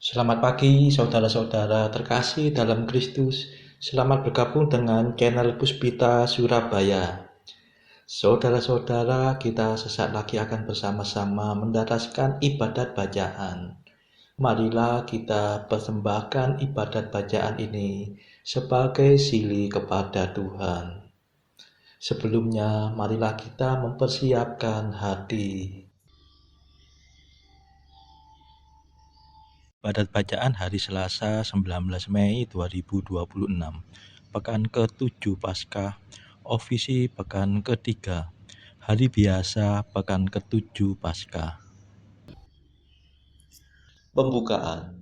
Selamat pagi, saudara-saudara terkasih dalam Kristus. Selamat bergabung dengan channel Puspita Surabaya. Saudara-saudara, kita sesaat lagi akan bersama-sama mendaraskan ibadat bacaan. Marilah kita persembahkan ibadat bacaan ini sebagai sili kepada Tuhan. Sebelumnya, marilah kita mempersiapkan hati. Ibadat bacaan hari Selasa 19 Mei 2026, Pekan ke-7 Paskah, Ofisi Pekan ke-3, Hari Biasa Pekan ke-7 Paskah. Pembukaan.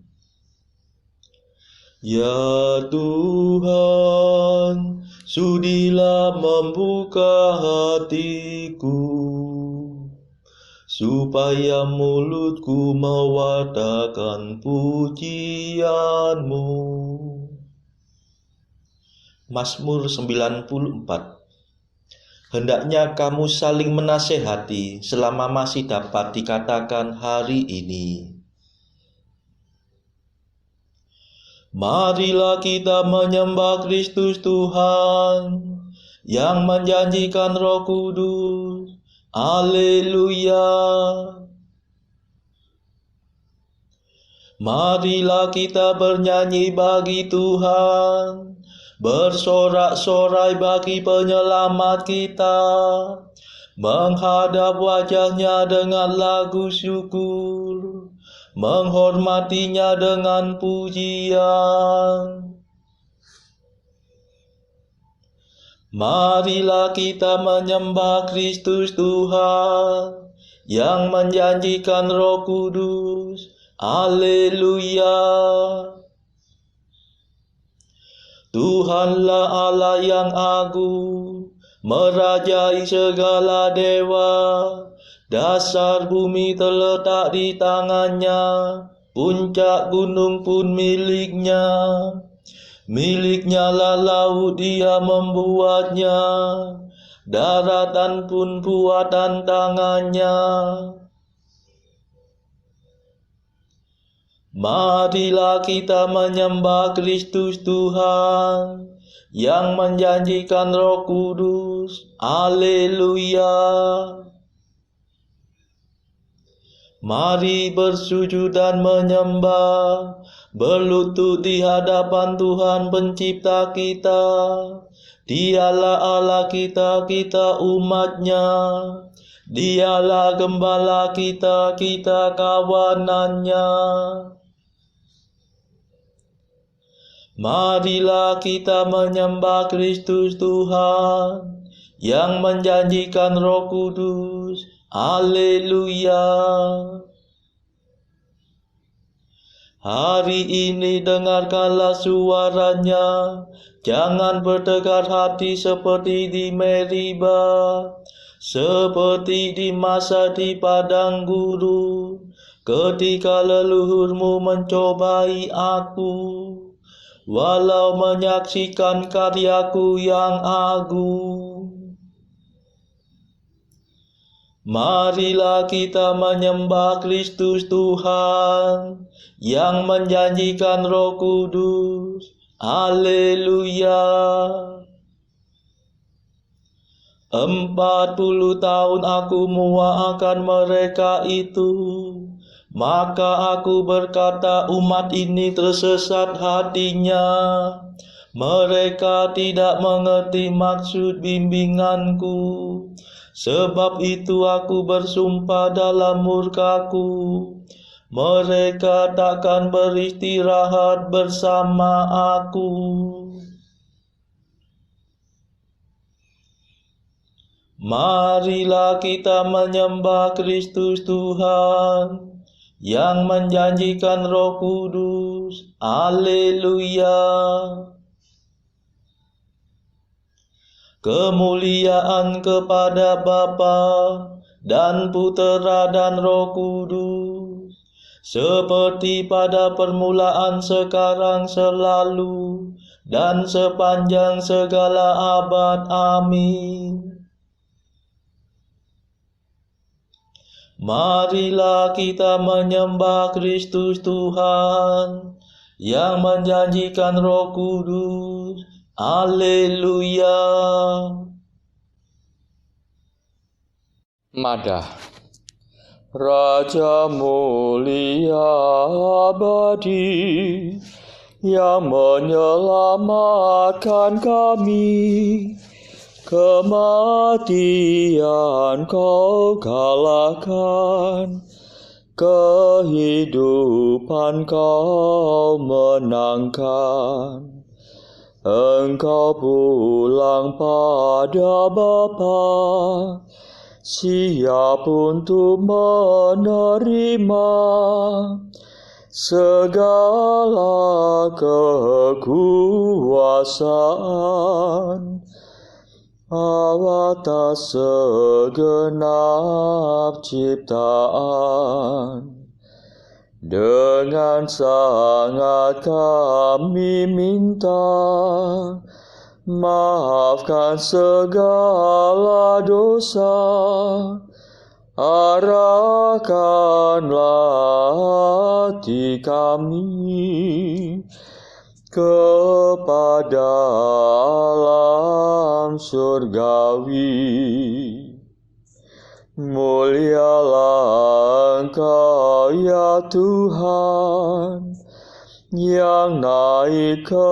Ya Tuhan, sudilah membuka hatiku, supaya mulutku mewartakan pujian-Mu. Mazmur 94. Hendaknya kamu saling menasehati selama masih dapat dikatakan hari ini. Marilah kita menyembah Kristus Tuhan yang menjanjikan Roh Kudus. Haleluya. Marilah kita bernyanyi bagi Tuhan, bersorak-sorai bagi penyelamat kita, menghadap wajahnya dengan lagu syukur, menghormatinya dengan pujian. Marilah kita menyembah Kristus Tuhan yang menjanjikan Roh Kudus. Haleluya. Tuhanlah Allah yang agung, merajai segala dewa. Dasar bumi terletak di tangannya, puncak gunung pun miliknya. Miliknya lah laut, dia membuatnya, daratan pun buatan tangannya. Marilah kita menyembah Kristus Tuhan yang menjanjikan Roh Kudus. Haleluya. Mari bersujud dan menyembah, berlutut di hadapan Tuhan pencipta kita. Dialah Allah kita, kita umatnya. Dialah gembala kita, kita kawanannya. Marilah kita menyembah Kristus Tuhan yang menjanjikan Roh Kudus. Haleluya. Hari ini dengarkanlah suaranya, jangan bertegar hati seperti di Meriba, seperti di masa di padang gurun, ketika leluhurmu mencobai aku, walau menyaksikan karyaku yang agung. Marilah kita menyembah Kristus Tuhan yang menjanjikan Roh Kudus. Haleluya. 40 tahun aku muakkan mereka itu, maka aku berkata, umat ini tersesat hatinya. Mereka tidak mengerti maksud bimbinganku. Sebab itu aku bersumpah dalam murkaku, mereka takkan beristirahat bersama aku. Marilah kita menyembah Kristus Tuhan yang menjanjikan Roh Kudus. Haleluya. Kemuliaan kepada Bapa dan Putera dan Roh Kudus, seperti pada permulaan, sekarang, selalu, dan sepanjang segala abad. Amin. Marilah kita menyembah Kristus Tuhan yang menjanjikan Roh Kudus. Haleluya. Madah. Raja mulia abadi yang menyelamatkan kami, kematian kau kalahkan, kehidupan kau menangkan. Engkau pulang pada Bapa, siap untuk menerima segala kekuasaan atas segenap ciptaan. Dengan sangat kami minta, maafkan segala dosa, arahkanlah hati kami kepada alam surgawi. Mulialah Engkau ya Tuhan, yang naik ke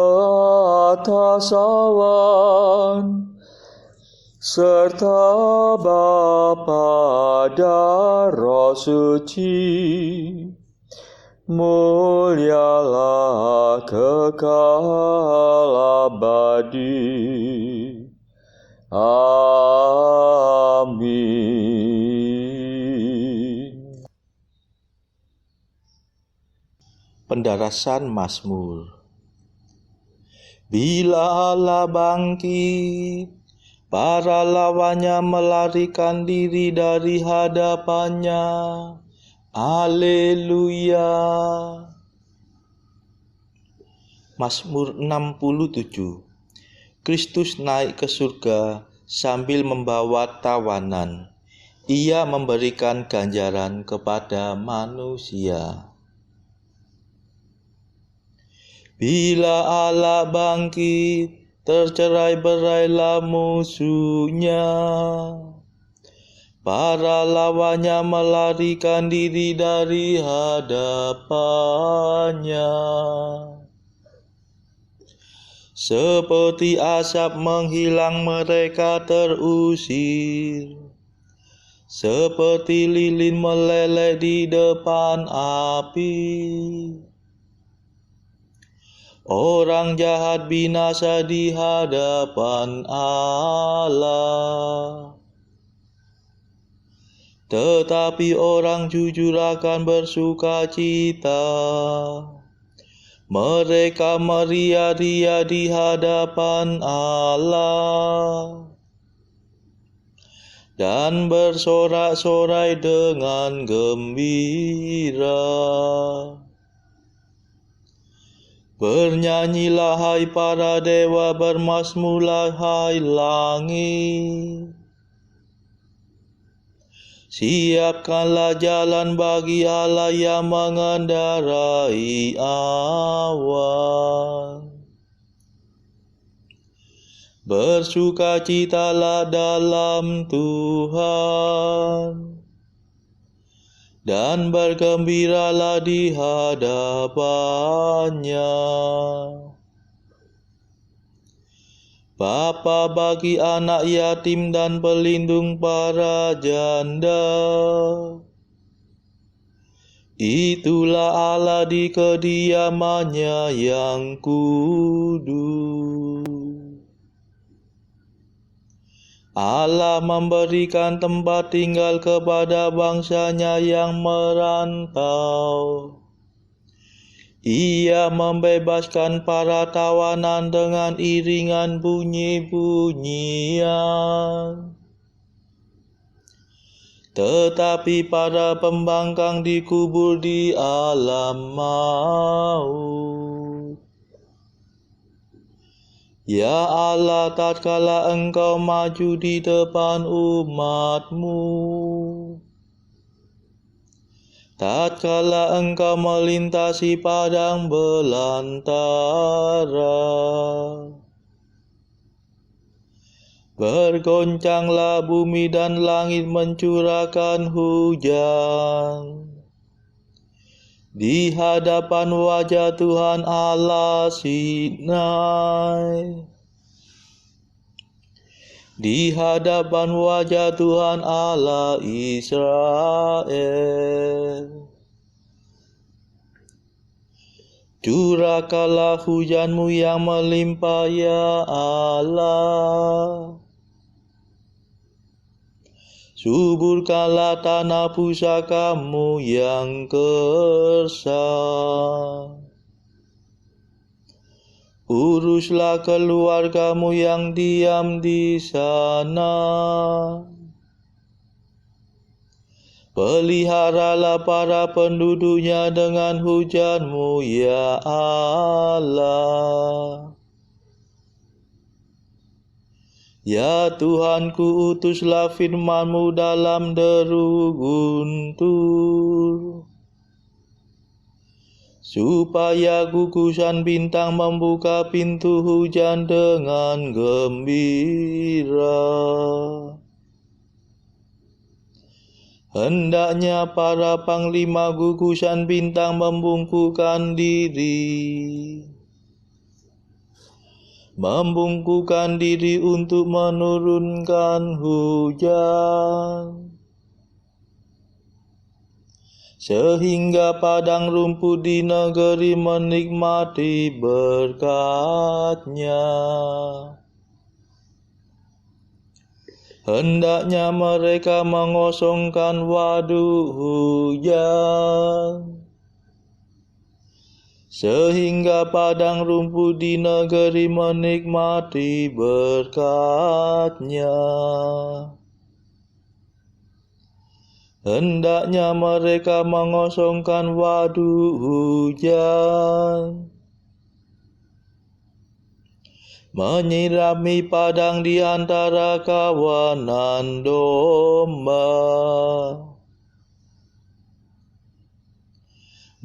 atas awan, serta Bapa dan Roh Suci. Mulialah kekal abadi. Amin. Pendarasan Mazmur. Bila Allah bangkit, para lawannya melarikan diri dari hadapannya. Haleluya. Mazmur 67. Kristus naik ke surga sambil membawa tawanan. Ia memberikan ganjaran kepada manusia. Bila Allah bangkit, tercerai-berailah musuhnya. Para lawannya melarikan diri dari hadapannya. Seperti asap menghilang mereka terusir, seperti lilin meleleh di depan api. Orang jahat binasa di hadapan Allah, tetapi orang jujur akan bersukacita. Mereka meria-ria di hadapan Allah dan bersorak-sorai dengan gembira. Bernyanyilah hai para dewa, bermazmurlah hai langit. Siapkanlah jalan bagi Allah yang mengendarai awan. Bersukacitalah dalam Tuhan, dan bergembiralah di hadapannya. Bapa bagi anak yatim dan pelindung para janda. Itulah Allah di kediamannya yang kudus. Allah memberikan tempat tinggal kepada bangsanya yang merantau. Ia membebaskan para tawanan dengan iringan bunyi-bunyian. Tetapi para pembangkang dikubur di alam maut. Ya Allah, tatkala Engkau maju di depan umat-Mu, tatkala engkau melintasi padang belantara. Bergoncanglah bumi dan langit mencurahkan hujan di hadapan wajah Tuhan Allah Sinai. Di hadapan wajah Tuhan Allah Israel. Curahkanlah hujanmu yang melimpah ya Allah. Suburkanlah tanah pusakamu yang gersang. Uruslah keluargamu yang diam di sana. Peliharalah para penduduknya dengan hujanmu ya Allah. Ya Tuhanku, utuslah firman-Mu dalam deru guntur, supaya gugusan bintang membuka pintu hujan dengan gembira. Hendaknya para panglima gugusan bintang membungkukkan diri untuk menurunkan hujan, sehingga padang rumput di negeri menikmati berkat-Nya. Hendaknya mereka mengosongkan waduk hujan, sehingga padang rumput di negeri menikmati berkat-Nya. Hendaknya mereka mengosongkan waduk hujan, menyirami padang di antara kawanan domba.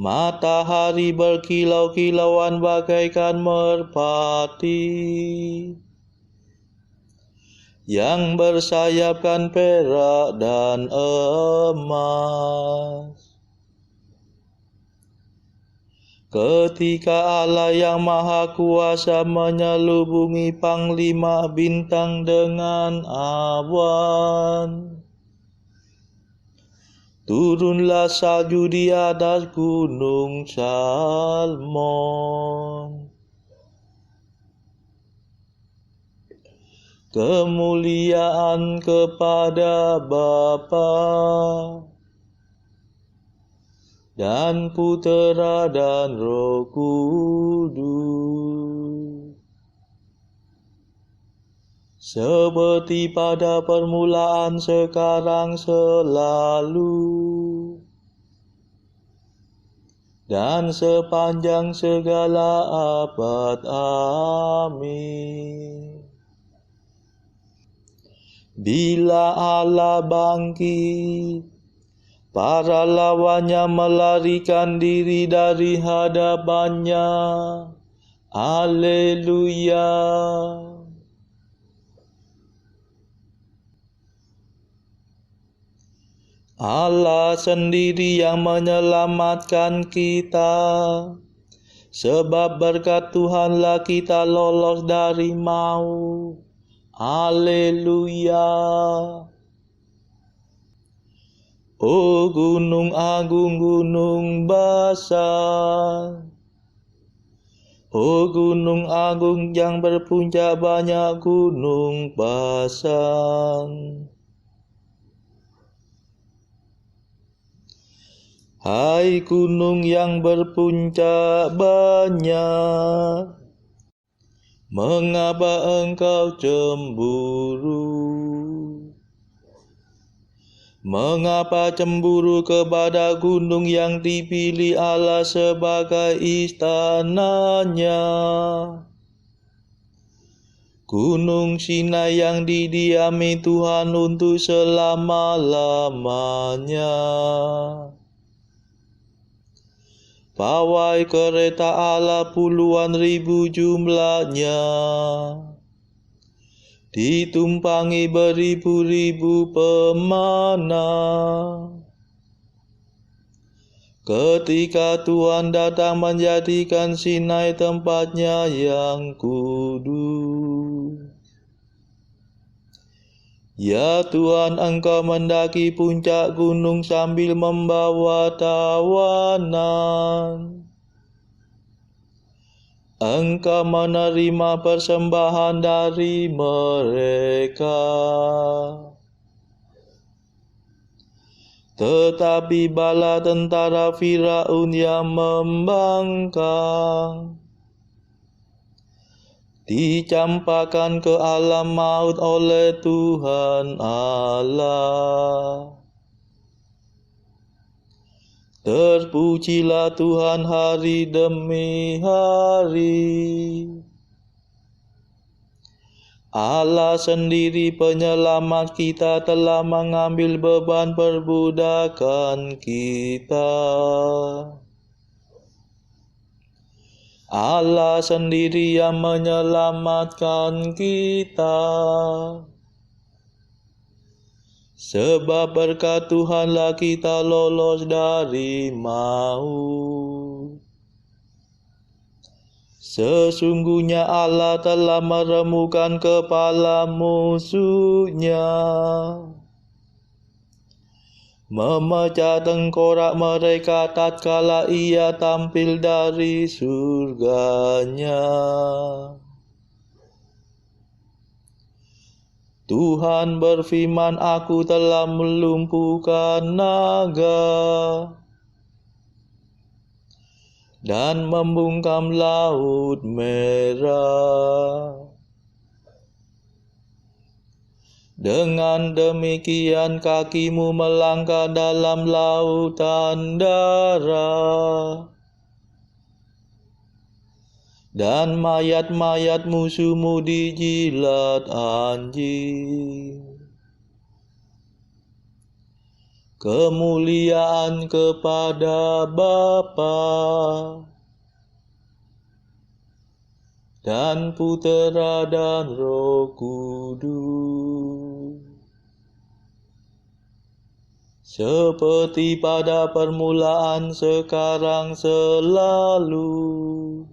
Matahari berkilau-kilauan bagaikan merpati yang bersayapkan perak dan emas. Ketika Allah yang Maha Kuasa menyelubungi panglima bintang dengan awan, turunlah salju di atas gunung Salmon. Kemuliaan kepada Bapa dan Putera dan Roh Kudus, seperti pada permulaan, sekarang, selalu, dan sepanjang segala abad. Amin. Bila Allah bangkit, para lawannya melarikan diri dari hadapannya. Haleluya. Allah sendiri yang menyelamatkan kita, sebab berkat Tuhanlah kita lolos dari maut. Haleluya. O gunung agung, gunung Basan, o gunung agung yang berpuncak banyak, gunung Basan. Hai gunung yang berpuncak banyak, mengapa engkau cemburu? Mengapa cemburu kepada gunung yang dipilih Allah sebagai istananya? Gunung Sinai yang didiami Tuhan untuk selama-lamanya. Pawai kereta Allah puluhan ribu jumlahnya, ditumpangi beribu-ribu pemana. Ketika Tuhan datang menjadikan Sinai tempatnya yang kudus. Ya Tuhan, Engkau mendaki puncak gunung sambil membawa tawanan. Engkau menerima persembahan dari mereka. Tetapi bala tentara Firaun yang membangkang dicampakkan ke alam maut oleh Tuhan Allah. Terpujilah Tuhan hari demi hari. Allah sendiri penyelamat kita telah mengambil beban perbudakan kita. Allah sendiri yang menyelamatkan kita. Sebab berkat Tuhanlah kita lolos dari maut. Sesungguhnya Allah telah meremukkan kepala musuhnya, memecah tengkorak mereka tatkala ia tampil dari surganya. Tuhan berfirman, aku telah melumpuhkan naga dan membungkam laut merah. Dengan demikian kakimu melangkah dalam lautan darah, dan mayat-mayat musuhmu dijilat anjing. Kemuliaan kepada Bapa dan Putera dan Roh Kudus, seperti pada permulaan, sekarang, selalu,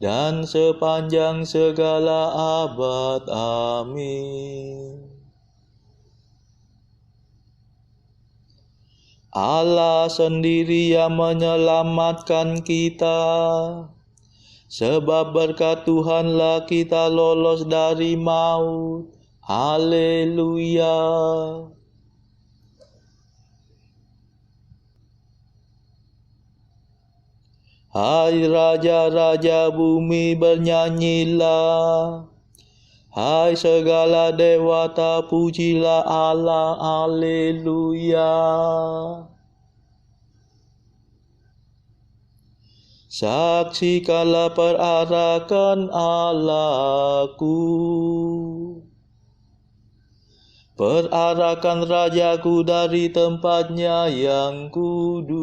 dan sepanjang segala abad. Amin. Allah sendiri yang menyelamatkan kita. Sebab berkat Tuhanlah kita lolos dari maut. Haleluya. Hai raja-raja bumi, bernyanyilah. Hai segala dewata, pujilah Allah. Haleluya. Saksikanlah perarakan Allahku, perarakan Rajaku dari tempatnya yang kudus.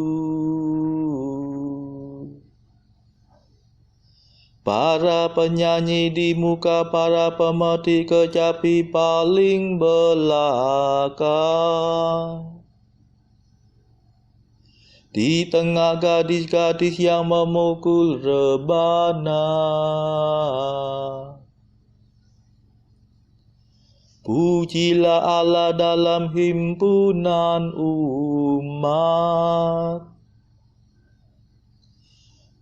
Para penyanyi di muka para pemetik kecapi paling belakang. Di tengah gadis-gadis yang memukul rebana. Pujilah Allah dalam himpunan umat.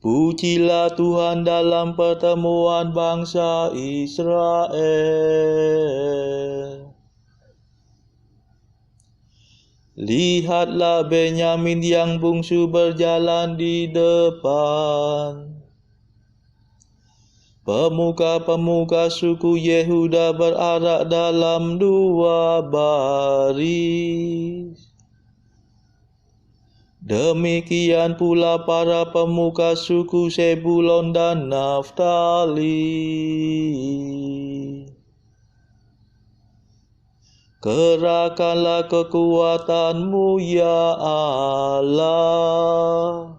Pujilah Tuhan dalam pertemuan bangsa Israel. Lihatlah Benyamin yang bungsu berjalan di depan. Pemuka-pemuka suku Yehuda berarak dalam dua baris. Demikian pula para pemuka suku Sebulon dan Naftali. Kerahkanlah kekuatan-Mu ya Allah.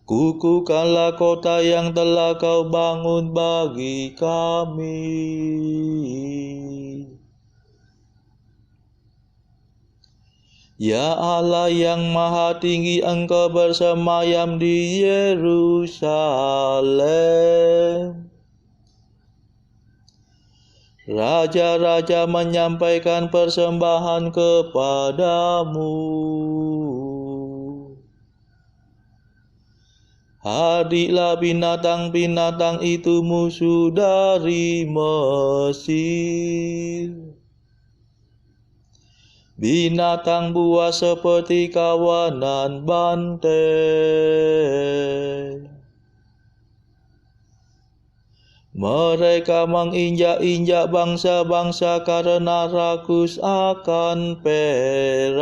Kukuhkanlah kota yang telah Kau bangun bagi kami. Ya Allah yang maha tinggi, Engkau bersemayam di Yerusalem. Raja-raja menyampaikan persembahan kepadamu. Hadiklah binatang-binatang itu musuh dari Mesir. Binatang buas seperti kawanan banteng. Mereka menginjak-injak bangsa-bangsa karena rakus akan perak.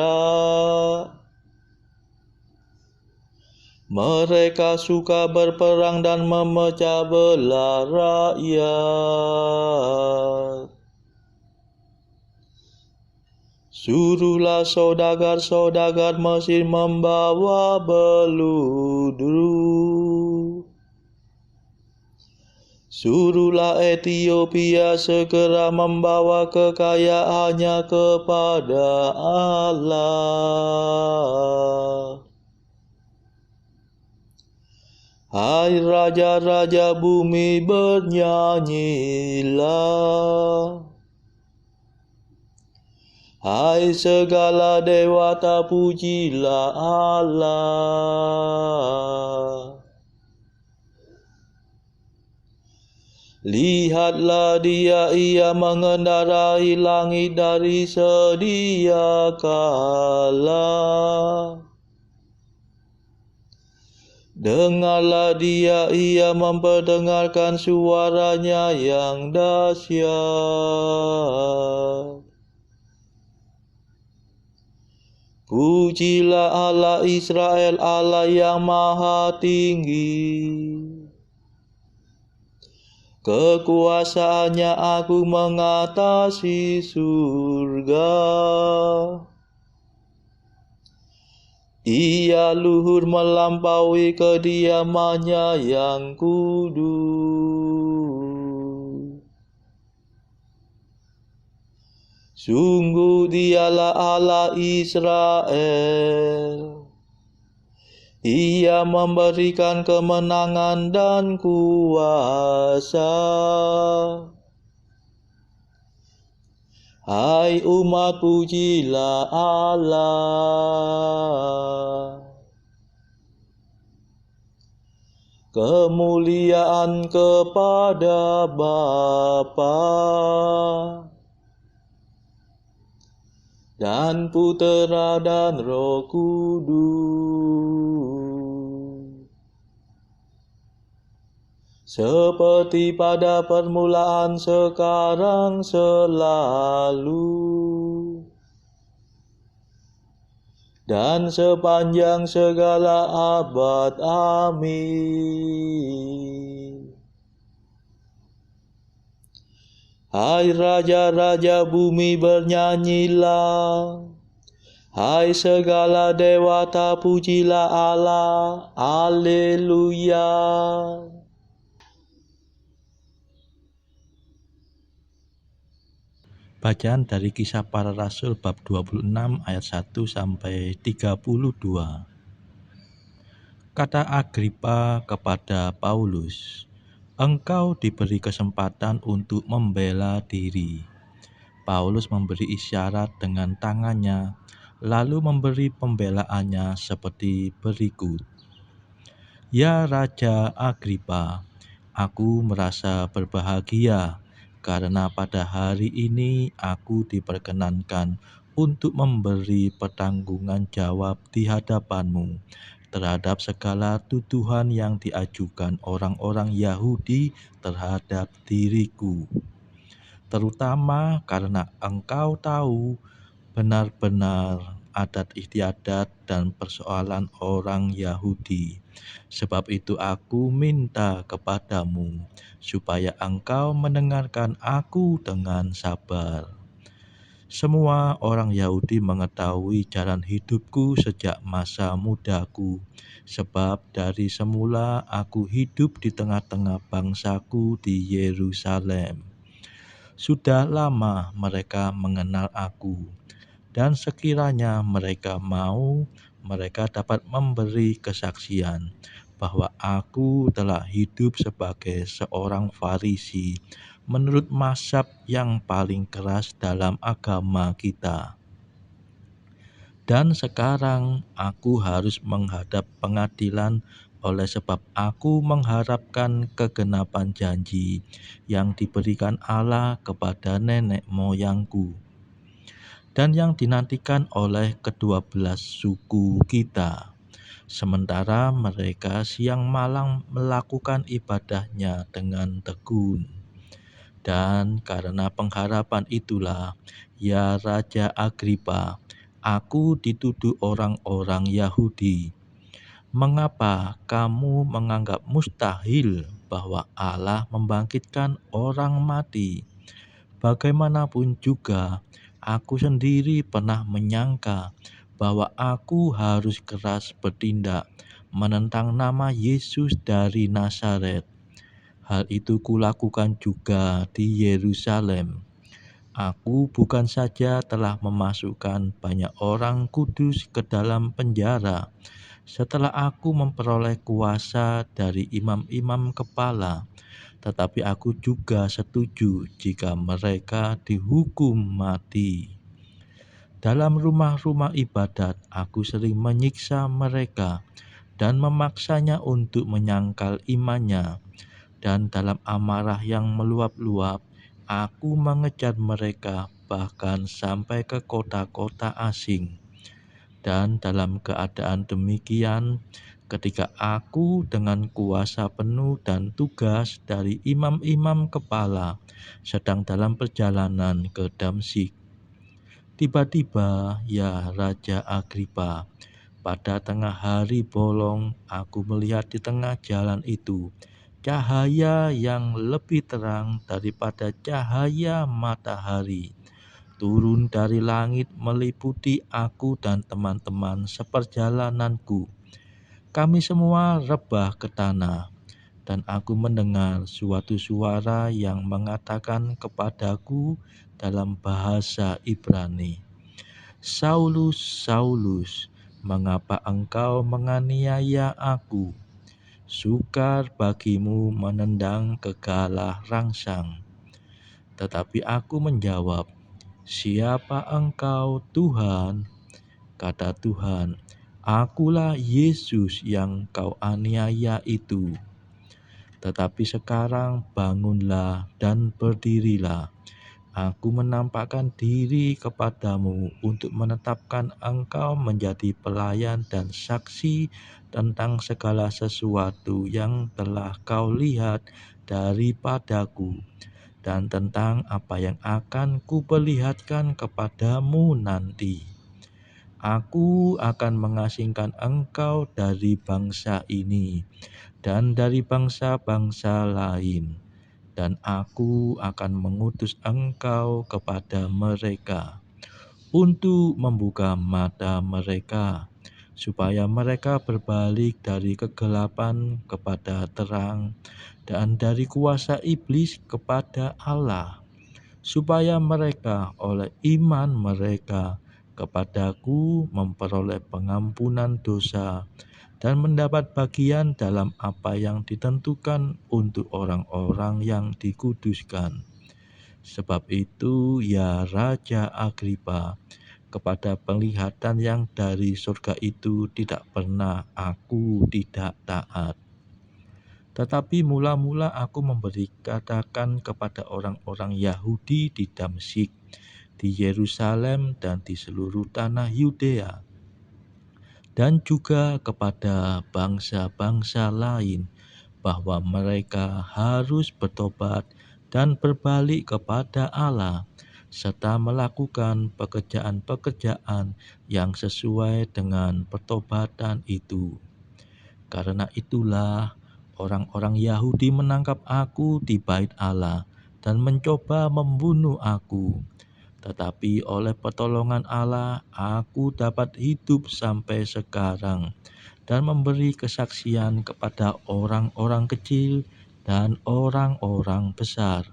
Mereka suka berperang dan memecah belah rakyat. Suruhlah saudagar-saudagar Mesir membawa beludru. Suruhlah Ethiopia segera membawa kekayaannya kepada Allah. Hai raja-raja bumi, bernyanyilah. Hai segala dewata, pujilah Allah. Lihatlah ia mengendarai langit dari sedia kala. Dengarlah ia memperdengarkan suaranya yang dahsyat. Pujilah Allah Israel, Allah yang maha tinggi. Kekuasaannya aku mengatasi surga. Ia luhur melampaui kediamannya yang kudus. Sungguh Dialah Allah Israel. Ia memberikan kemenangan dan kuasa. Hai umat, pujilah Allah. Kemuliaan kepada Bapa dan Putera dan Roh Kudus. Seperti pada permulaan, sekarang, selalu, dan sepanjang segala abad. Amin. Hai raja-raja bumi, bernyanyilah. Hai segala dewata, pujilah Allah. Haleluya. Bacaan dari Kisah Para Rasul bab 26 ayat 1 sampai 32. Kata Agripa kepada Paulus, "Engkau diberi kesempatan untuk membela diri." Paulus memberi isyarat dengan tangannya, lalu memberi pembelaannya seperti berikut. "Ya Raja Agripa, aku merasa berbahagia karena pada hari ini aku diperkenankan untuk memberi pertanggungan jawab di hadapanmu terhadap segala tuduhan yang diajukan orang-orang Yahudi terhadap diriku, terutama karena engkau tahu benar-benar adat istiadat dan persoalan orang Yahudi. Sebab itu aku minta kepadamu, supaya engkau mendengarkan aku dengan sabar. Semua orang Yahudi mengetahui jalan hidupku sejak masa mudaku, sebab dari semula aku hidup di tengah-tengah bangsaku di Yerusalem. Sudah lama mereka mengenal aku, dan sekiranya mereka mau, mereka dapat memberi kesaksian bahwa aku telah hidup sebagai seorang Farisi menurut mazhab yang paling keras dalam agama kita. Dan sekarang aku harus menghadap pengadilan oleh sebab aku mengharapkan kegenapan janji yang diberikan Allah kepada nenek moyangku, dan yang dinantikan oleh kedua belas suku kita. Sementara mereka siang malam melakukan ibadahnya dengan tekun. Dan karena pengharapan itulah, ya Raja Agripa, aku dituduh orang-orang Yahudi. Mengapa kamu menganggap mustahil bahwa Allah membangkitkan orang mati? Bagaimanapun juga, aku sendiri pernah menyangka bahwa aku harus keras bertindak menentang nama Yesus dari Nazaret. Hal itu kulakukan juga di Yerusalem. Aku bukan saja telah memasukkan banyak orang kudus ke dalam penjara, setelah aku memperoleh kuasa dari imam-imam kepala, tetapi aku juga setuju jika mereka dihukum mati. Dalam rumah-rumah ibadat, aku sering menyiksa mereka dan memaksanya untuk menyangkal imannya. Dan dalam amarah yang meluap-luap, aku mengejar mereka bahkan sampai ke kota-kota asing. Dan dalam keadaan demikian, ketika aku dengan kuasa penuh dan tugas dari imam-imam kepala sedang dalam perjalanan ke Damsyik, tiba-tiba, ya Raja Agripa, pada tengah hari bolong, aku melihat di tengah jalan itu cahaya yang lebih terang daripada cahaya matahari turun dari langit meliputi aku dan teman-teman seperjalananku. Kami semua rebah ke tanah, dan aku mendengar suatu suara yang mengatakan kepadaku dalam bahasa Ibrani, "Saulus, Saulus, mengapa engkau menganiaya aku? Sukar bagimu menendang kegalah rangsang." Tetapi aku menjawab, "Siapa engkau, Tuhan?" Kata Tuhan, "Akulah Yesus yang kau aniaya itu. Tetapi sekarang bangunlah dan berdirilah. Aku menampakkan diri kepadamu untuk menetapkan engkau menjadi pelayan dan saksi tentang segala sesuatu yang telah kau lihat daripadaku, dan tentang apa yang akan kuperlihatkan kepadamu nanti. Aku akan mengasingkan engkau dari bangsa ini dan dari bangsa-bangsa lain, dan aku akan mengutus engkau kepada mereka untuk membuka mata mereka, supaya mereka berbalik dari kegelapan kepada terang dan dari kuasa iblis kepada Allah, supaya mereka oleh iman mereka kepadaku memperoleh pengampunan dosa dan mendapat bagian dalam apa yang ditentukan untuk orang-orang yang dikuduskan. Sebab itu, ya Raja Agripa, kepada penglihatan yang dari surga itu tidak pernah aku tidak taat. Tetapi mula-mula aku memberi katakan kepada orang-orang Yahudi di Damsyik, di Yerusalem, dan di seluruh tanah Yudea, dan juga kepada bangsa-bangsa lain, bahwa mereka harus bertobat dan berbalik kepada Allah, serta melakukan pekerjaan-pekerjaan yang sesuai dengan pertobatan itu. Karena itulah orang-orang Yahudi menangkap aku di bait Allah dan mencoba membunuh aku. Tetapi oleh pertolongan Allah, aku dapat hidup sampai sekarang dan memberi kesaksian kepada orang-orang kecil dan orang-orang besar.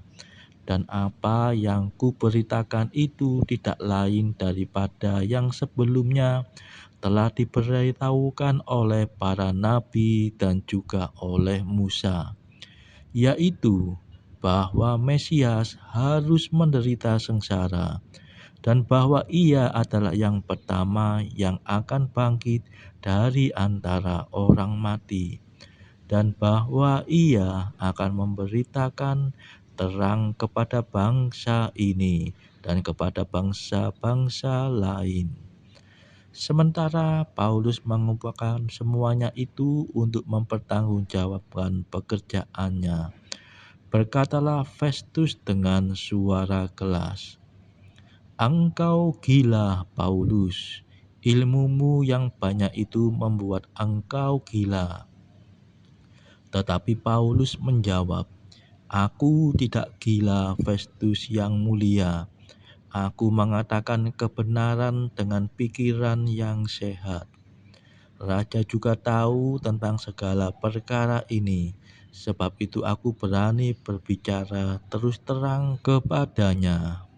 Dan apa yang kuberitakan itu tidak lain daripada yang sebelumnya telah diberitahukan oleh para nabi dan juga oleh Musa, yaitu bahwa Mesias harus menderita sengsara dan bahwa ia adalah yang pertama yang akan bangkit dari antara orang mati, dan bahwa ia akan memberitakan terang kepada bangsa ini dan kepada bangsa-bangsa lain. Sementara Paulus mengumpulkan semuanya itu untuk mempertanggungjawabkan pekerjaannya. Berkatalah Festus dengan suara keras, "Engkau gila, Paulus. Ilmumu yang banyak itu membuat engkau gila." Tetapi Paulus menjawab, "Aku tidak gila, Festus yang mulia. Aku mengatakan kebenaran dengan pikiran yang sehat. Raja juga tahu tentang segala perkara ini, sebab itu aku berani berbicara terus terang kepadanya.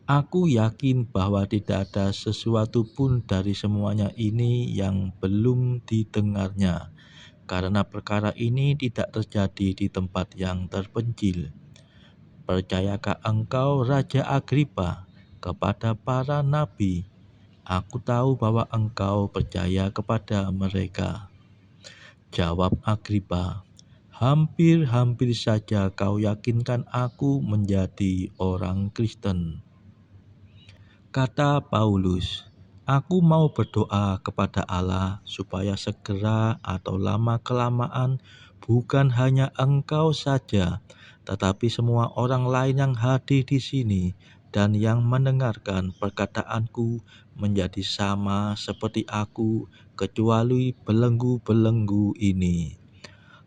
Aku yakin bahwa tidak ada sesuatu pun dari semuanya ini yang belum didengarnya, karena perkara ini tidak terjadi di tempat yang terpencil. Percayakah engkau, Raja Agripa, kepada para nabi? Aku tahu bahwa engkau percaya kepada mereka." Jawab Agripa, "Hampir-hampir saja kau yakinkan aku menjadi orang Kristen." Kata Paulus, "Aku mau berdoa kepada Allah supaya segera atau lama-kelamaan bukan hanya engkau saja, tetapi semua orang lain yang hadir di sini dan yang mendengarkan perkataanku menjadi sama seperti aku, kecuali belenggu-belenggu ini."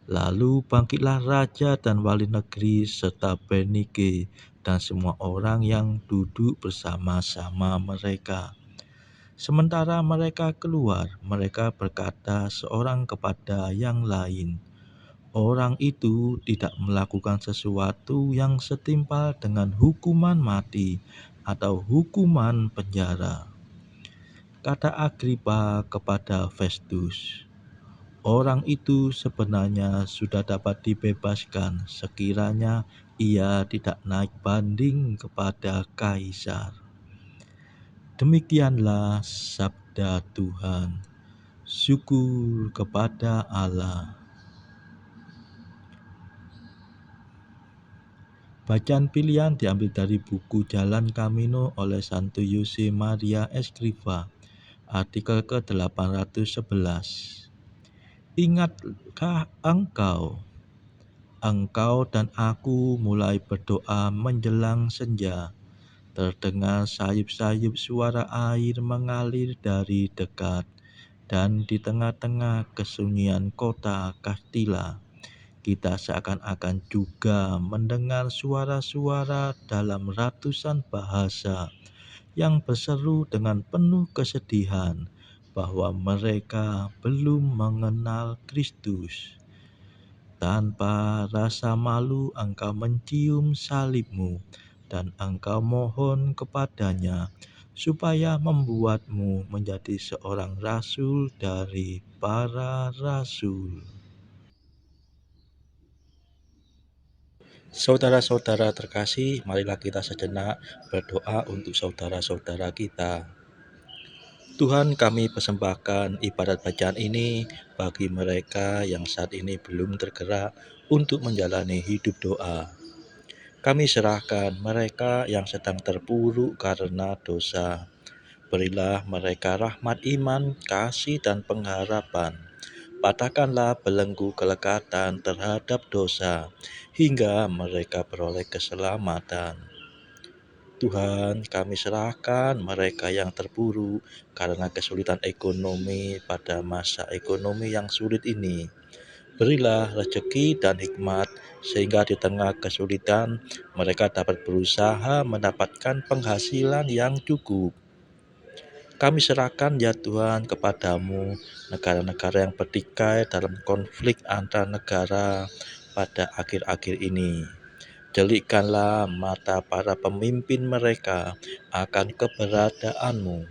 Lalu bangkitlah raja dan wali negeri serta Bernike dan semua orang yang duduk bersama-sama mereka. Sementara mereka keluar, mereka berkata seorang kepada yang lain, "Orang itu tidak melakukan sesuatu yang setimpal dengan hukuman mati atau hukuman penjara." Kata Agripa kepada Festus, "Orang itu sebenarnya sudah dapat dibebaskan sekiranya ia tidak naik banding kepada Kaisar." Demikianlah sabda Tuhan. Syukur kepada Allah. Bacaan pilihan diambil dari buku Jalan Camino oleh Santo Jose Maria Escrivá, artikel ke-811. Ingatkah engkau dan aku mulai berdoa menjelang senja, terdengar sayup-sayup suara air mengalir dari dekat, dan di tengah-tengah kesunyian kota Castilla, kita seakan-akan juga mendengar suara-suara dalam ratusan bahasa yang berseru dengan penuh kesedihan bahwa mereka belum mengenal Kristus. Tanpa rasa malu engkau mencium salibmu dan engkau mohon kepadanya supaya membuatmu menjadi seorang rasul dari para rasul. Saudara-saudara terkasih, marilah kita sejenak berdoa untuk saudara-saudara kita. Tuhan, kami persembahkan ibadat bacaan ini bagi mereka yang saat ini belum tergerak untuk menjalani hidup doa. Kami serahkan mereka yang sedang terpuruk karena dosa. Berilah mereka rahmat iman, kasih, dan pengharapan. Patahkanlah belenggu kelekatan terhadap dosa, hingga mereka beroleh keselamatan. Tuhan, kami serahkan mereka yang terpuruk karena kesulitan ekonomi pada masa ekonomi yang sulit ini. Berilah rezeki dan hikmat sehingga di tengah kesulitan mereka dapat berusaha mendapatkan penghasilan yang cukup. Kami serahkan ya Tuhan kepadamu negara-negara yang bertikai dalam konflik antar negara pada akhir-akhir ini. Jelikkanlah mata para pemimpin mereka akan keberadaanmu,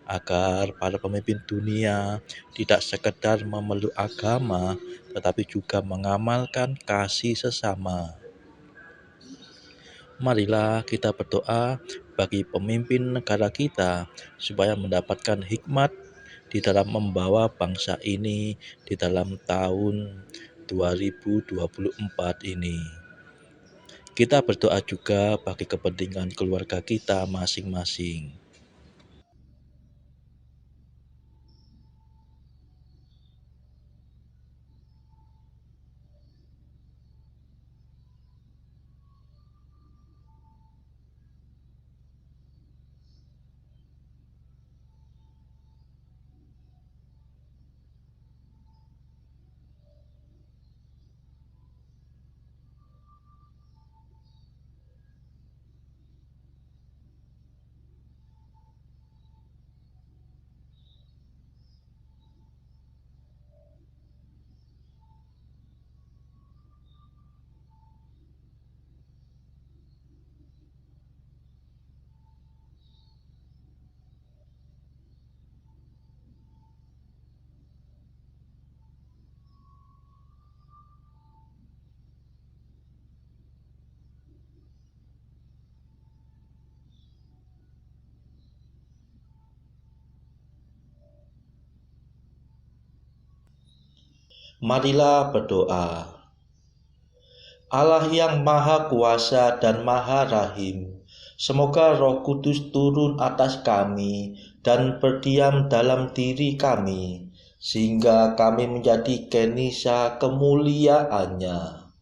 agar para pemimpin dunia tidak sekedar memeluk agama, tetapi juga mengamalkan kasih sesama. Marilah kita berdoa bagi pemimpin negara kita, supaya mendapatkan hikmat di dalam membawa bangsa ini di dalam tahun 2024 ini. Kita berdoa juga bagi kepentingan keluarga kita masing-masing. Marilah berdoa. Allah yang Maha Kuasa dan Maha Rahim, semoga Roh Kudus turun atas kami dan berdiam dalam diri kami, sehingga kami menjadi kenisa kemuliaan-Nya.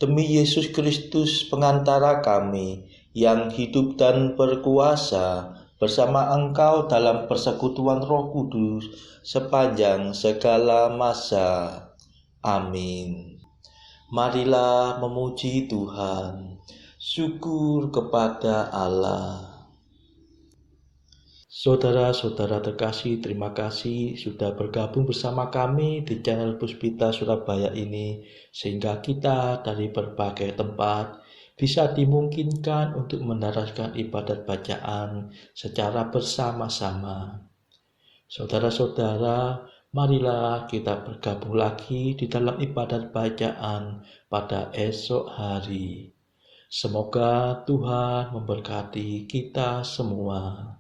Demi Yesus Kristus pengantara kami, yang hidup dan berkuasa bersama Engkau dalam persekutuan Roh Kudus sepanjang segala masa. Amin. Marilah memuji Tuhan. Syukur kepada Allah. Saudara-saudara terkasih, terima kasih sudah bergabung bersama kami di channel Puspita Surabaya ini, sehingga kita dari berbagai tempat bisa dimungkinkan untuk mendaraskan ibadat bacaan secara bersama-sama. Saudara-saudara, marilah kita bergabung lagi di dalam ibadat bacaan pada esok hari. Semoga Tuhan memberkati kita semua.